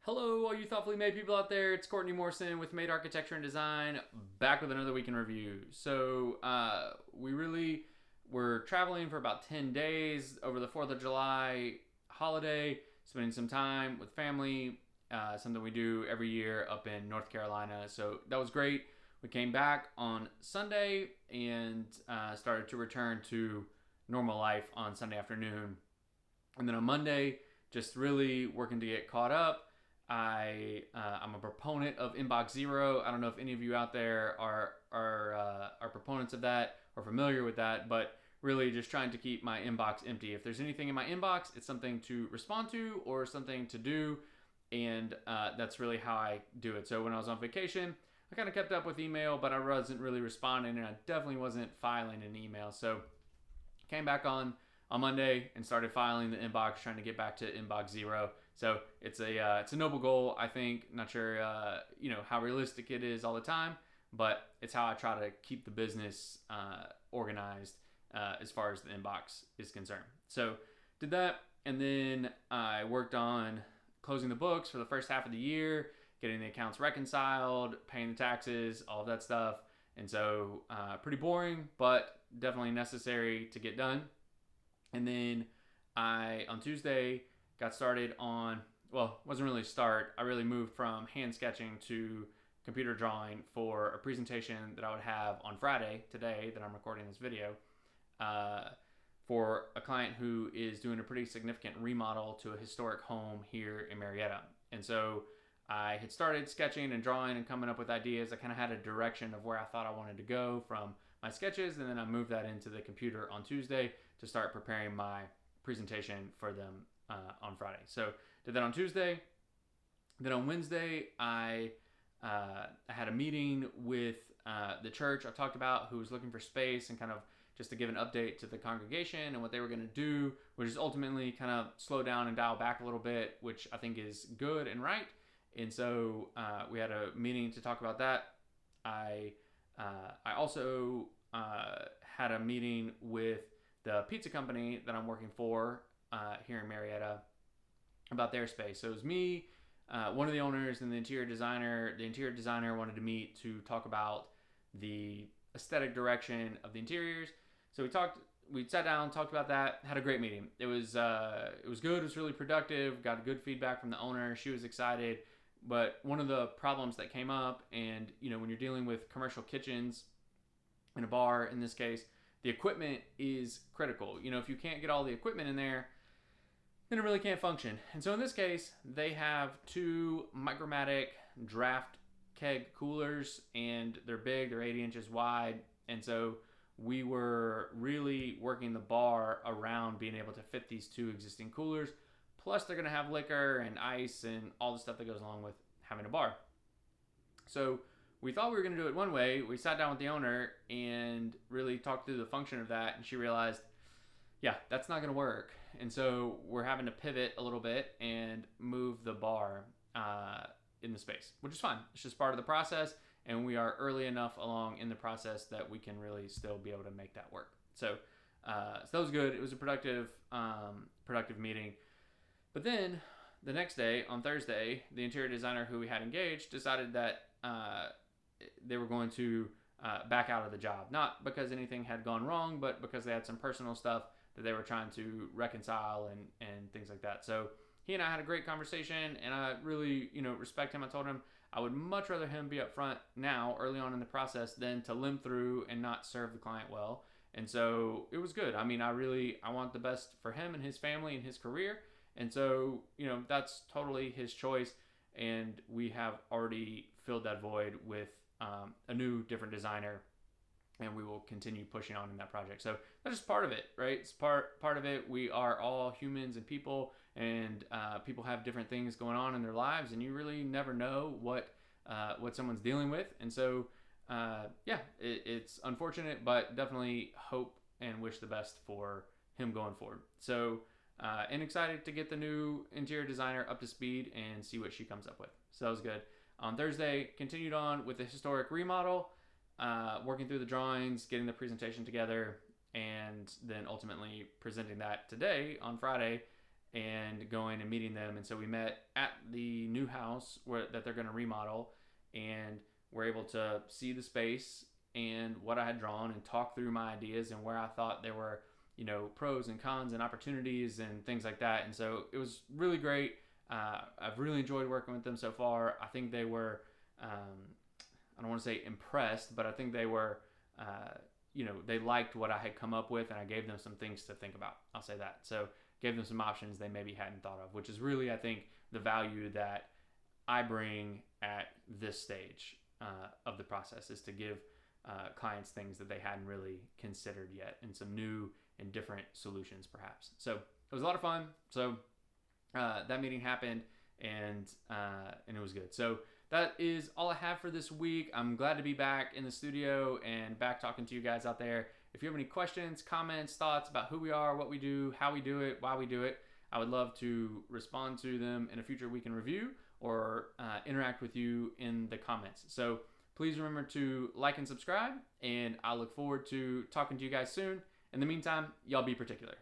Hello, all you thoughtfully made people out there. It's Courtney Morrison with Made Architecture and Design, back with another week in review. So, we really were traveling for about 10 days over the 4th of July holiday, spending some time with family, something we do every year up in North Carolina. So, that was great. We came back on Sunday and started to return to normal life on Sunday afternoon. And then on Monday, just really working to get caught up. I'm a proponent of inbox zero. I don't know if any of you out there are proponents of that or familiar with that, but really just trying to keep my inbox empty. If there's anything in my inbox, it's something to respond to or something to do, and that's really how I do it. So when I was on vacation, I kind of kept up with email, but I wasn't really responding, and I definitely wasn't filing an email. So came back on Monday and started filing the inbox, trying to get back to inbox zero. So it's a noble goal, I think. Not sure how realistic it is all the time, but it's how I try to keep the business organized as far as the inbox is concerned. So did that, and then I worked on closing the books for the first half of the year, getting the accounts reconciled, paying the taxes, all of that stuff. And so pretty boring, but definitely necessary to get done. And then on Tuesday, got started on, well, it wasn't really start. I really moved from hand sketching to computer drawing for a presentation that I would have on Friday, today, that I'm recording this video, for a client who is doing a pretty significant remodel to a historic home here in Marietta. And so I had started sketching and drawing and coming up with ideas. I kind of had a direction of where I thought I wanted to go from my sketches, and then I moved that into the computer on Tuesday to start preparing my presentation for them on Friday. So did that on Tuesday. Then on Wednesday, I had a meeting with the church I talked about, who was looking for space, and kind of just to give an update to the congregation and what they were going to do, which is ultimately kind of slow down and dial back a little bit, which I think is good and right. And so we had a meeting to talk about that. I also had a meeting with the pizza company that I'm working for here in Marietta about their space. So it was me, one of the owners, and the interior designer. The interior designer wanted to meet to talk about the aesthetic direction of the interiors. So we sat down, talked about that, had a great meeting. It was good. It was really productive. Got good feedback from the owner. She was excited. But one of the problems that came up, and when you're dealing with commercial kitchens in a bar, in this case, the equipment is critical. If you can't get all the equipment in there, then it really can't function. And so in this case, they have two Micromatic draft keg coolers, and they're big. They're 80 inches wide. And so we were really working the bar around being able to fit these two existing coolers. Plus, they're going to have liquor and ice and all the stuff that goes along with having a bar. So we thought we were going to do it one way. We sat down with the owner and really talked through the function of that. And she realized, yeah, that's not going to work. And so we're having to pivot a little bit and move the bar in the space, which is fine. It's just part of the process. And we are early enough along in the process that we can really still be able to make that work. So that was good. It was a productive meeting. But then the next day, on Thursday, the interior designer who we had engaged decided that they were going to back out of the job. Not because anything had gone wrong, but because they had some personal stuff that they were trying to reconcile and things like that. So he and I had a great conversation, and I really respect him. I told him I would much rather him be up front now, early on in the process, than to limp through and not serve the client well. And so it was good. I mean, I want the best for him and his family and his career. And so, that's totally his choice. And we have already filled that void with a new, different designer. And we will continue pushing on in that project. So that's just part of it, right? It's part of it. We are all humans and people. And people have different things going on in their lives. And you really never know what someone's dealing with. And so, it's unfortunate, but definitely hope and wish the best for him going forward. So, and excited to get the new interior designer up to speed and see what she comes up with. So that was good. On Thursday, continued on with the historic remodel, working through the drawings, getting the presentation together, and then ultimately presenting that today on Friday and going and meeting them. And so we met at the new house that they're going to remodel, and we're able to see the space and what I had drawn and talk through my ideas and where I thought there were, pros and cons and opportunities and things like that. And so it was really great. I've really enjoyed working with them so far. I think they were, I don't want to say impressed, but I think they were, they liked what I had come up with, and I gave them some things to think about. I'll say that. So gave them some options they maybe hadn't thought of, which is really, I think, the value that I bring at this stage of the process, is to give clients things that they hadn't really considered yet, and some new and different solutions perhaps. So it was a lot of fun. So that meeting happened, and it was good. So that is all I have for this week. I'm glad to be back in the studio and back talking to you guys out there. If you have any questions, comments, thoughts about who we are, what we do, how we do it, why we do it, I would love to respond to them in a future week in review, or interact with you in the comments. So please remember to like and subscribe, and I look forward to talking to you guys soon. In the meantime, y'all be particular.